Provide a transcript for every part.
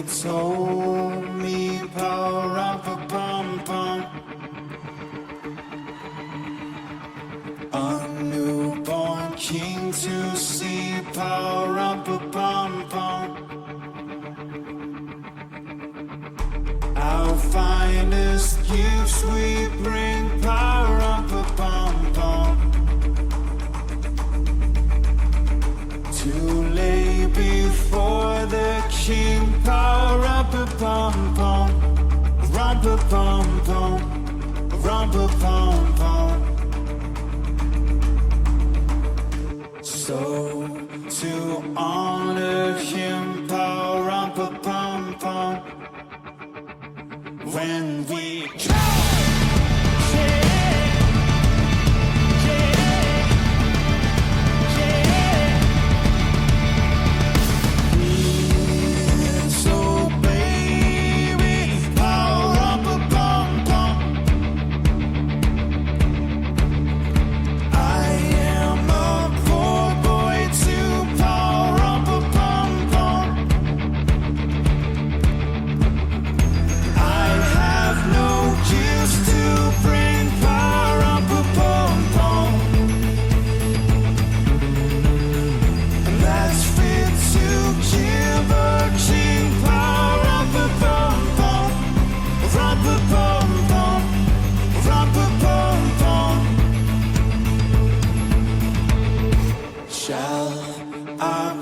told me, power up a pum pum. A newborn king to see, power up a pum pum. Our finest gifts we bring, power up a pum pum. To lay before the king, power up a pum pum. Rump a pum pum, rump a pum pum. So to honor him, power up a pum pum. When we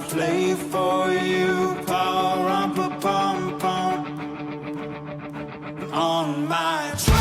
play for you, power up a pum pum on my drum.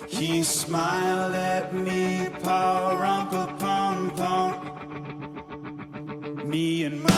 He smiled at me, power up a pum pum. Me and my